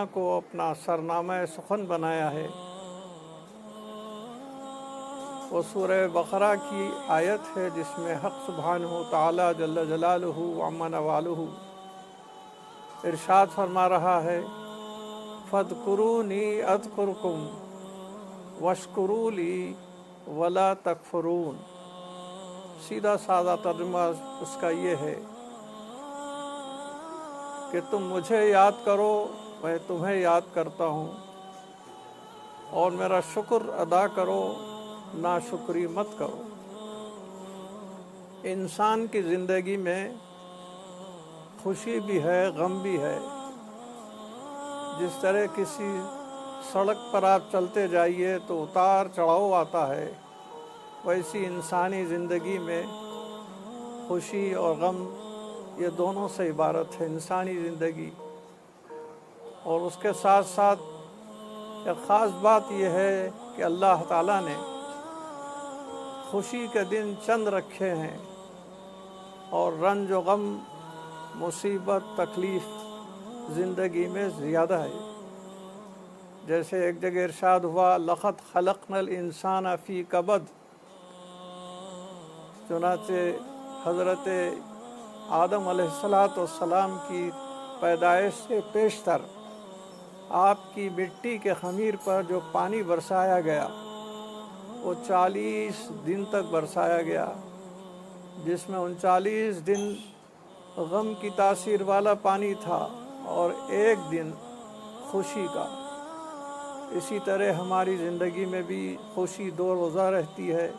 کو अपना सरनामा सुखन बनाया है। वो सूरह बकरा की आयत है जिसमें हक़ सुब्हानहू तआला जल्ल जलालुहु व अम्मा नवालुहु इरशाद फरमा रहा है, फ़ज़कुरूनी अज़कुरकुम वश्कुरूली वला तकफुरून। सीधा साधा तर्जुमा उसका ये है कि तुम मुझे याद करो, मैं तुम्हें याद करता हूँ, और मेरा शुक्र अदा करो, नाशुक्री मत करो। इंसान की ज़िंदगी में खुशी भी है, गम भी है। जिस तरह किसी सड़क पर आप चलते जाइए तो उतार चढ़ाव आता है, वैसी इंसानी ज़िंदगी में खुशी और गम ये दोनों से इबारत है इंसानी ज़िंदगी। और उसके साथ साथ एक ख़ास बात यह है कि अल्लाह ताला ने खुशी के दिन चंद रखे हैं और रंज व गम, मुसीबत, तकलीफ़ ज़िंदगी में ज़्यादा है। जैसे एक जगह इरशाद हुआ, लक़द खलक़नल इंसान फ़ी कबद। चुनाचे हज़रत आदम अलैहिस्सलाम की पैदाइश से पेशतर आपकी मिट्टी के ख़मीर पर जो पानी बरसाया गया वो 40 दिन तक बरसाया गया, जिसमें 39 दिन गम की तासीर वाला पानी था और एक दिन खुशी का। इसी तरह हमारी ज़िंदगी में भी खुशी दो रोज़ा रहती है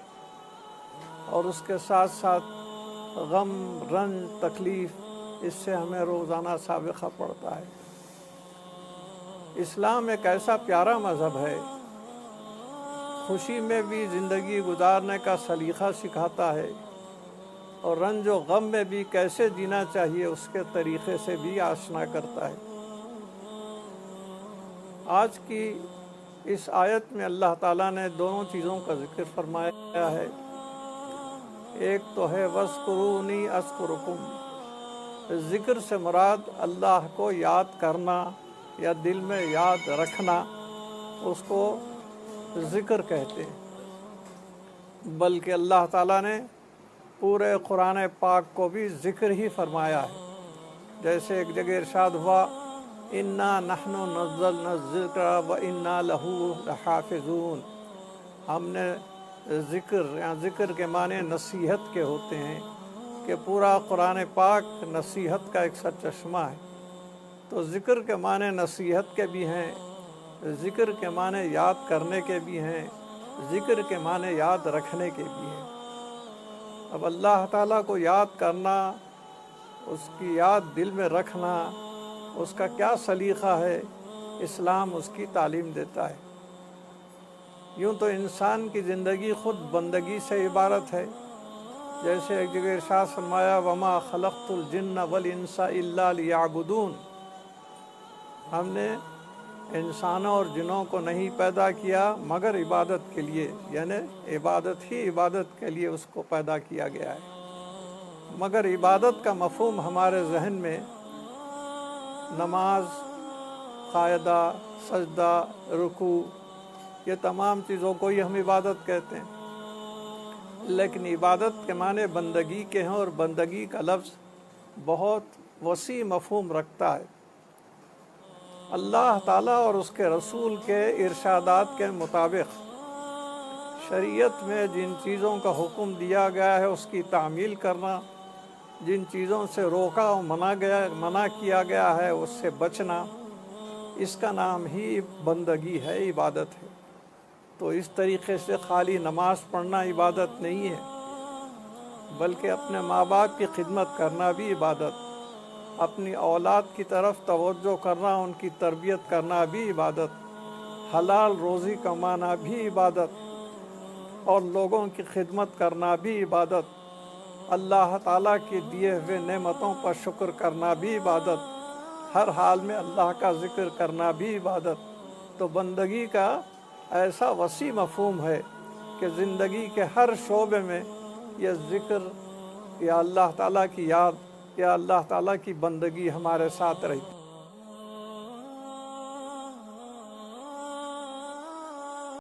और उसके साथ साथ गम, रंज, तकलीफ़, इससे हमें रोज़ाना साबिक़ा पड़ता है। इस्लाम एक ऐसा प्यारा मज़हब है, खुशी में भी ज़िंदगी गुजारने का सलीक़ा सिखाता है और रंज व गम में भी कैसे जीना चाहिए उसके तरीक़े से भी आशना करता है। आज की इस आयत में अल्लाह ताला ने दोनों चीज़ों का ज़िक्र फरमाया है। एक तो है वज़कुरूनी अज़कुरुकुम। ज़िक्र से मुराद अल्लाह को याद करना या दिल में याद रखना, उसको ज़िक्र कहते हैं। बल्कि अल्लाह ताला ने पूरे कुरान पाक को भी ज़िक्र ही फरमाया है। जैसे एक जगह इरशाद हुआ, इन्ना नहनु नज़्ज़लना ज़िक्र व इन्ना लहू लहाफ़िज़ून। हमने ज़िक्र या ज़िक्र के माने नसीहत के होते हैं कि पूरा कुरान पाक नसीहत का एक सरचश्मा है। तो ज़िक्र के माने नसीहत के भी हैं, ज़िक्र के माने याद करने के भी हैं, ज़िक्र के माने याद रखने के भी हैं। अब अल्लाह ताला को याद करना, उसकी याद दिल में रखना, उसका क्या सलीक़ा है, इस्लाम उसकी तालीम देता है। यूँ तो इंसान की ज़िंदगी ख़ुद बंदगी से इबारत है। जैसे एक जगह इरशाद फरमाया, वमा खलक़तुल जिन्न वल इंसा इल्ला लियअबुदून। हमने इंसानों और जिनों को नहीं पैदा किया मगर इबादत के लिए, यानी इबादत ही इबादत के लिए उसको पैदा किया गया है। मगर इबादत का मफ़हूम हमारे जहन में नमाज, क़ायदा, सजदा, रुकू, ये तमाम चीज़ों को ही हम इबादत कहते हैं। लेकिन इबादत के माने बंदगी के हैं और बंदगी का लफ्ज़ बहुत वसी मफ़हूम रखता है। अल्लाह ताला और उसके रसूल के इरशादात के मुताबिक शरीयत में जिन चीज़ों का हुक्म दिया गया है उसकी तामील करना, जिन चीज़ों से रोका और मना किया गया है उससे बचना, इसका नाम ही बंदगी है, इबादत है। तो इस तरीक़े से खाली नमाज पढ़ना इबादत नहीं है, बल्कि अपने माँ बाप की खिदमत करना भी इबादत, अपनी औलाद की तरफ तवज्जो करना, उनकी तरबियत करना भी इबादत, हलाल रोज़ी कमाना भी इबादत और लोगों की खिदमत करना भी इबादत, अल्लाह ताला के दिए हुए नेमतों पर शुक्र करना भी इबादत, हर हाल में अल्लाह का ज़िक्र करना भी इबादत। तो बंदगी का ऐसा वसी मफ़हूम है कि ज़िंदगी के हर शोबे में यह ज़िक्र या अल्लाह ताला की याद या अल्लाह ताला की बंदगी हमारे साथ रही।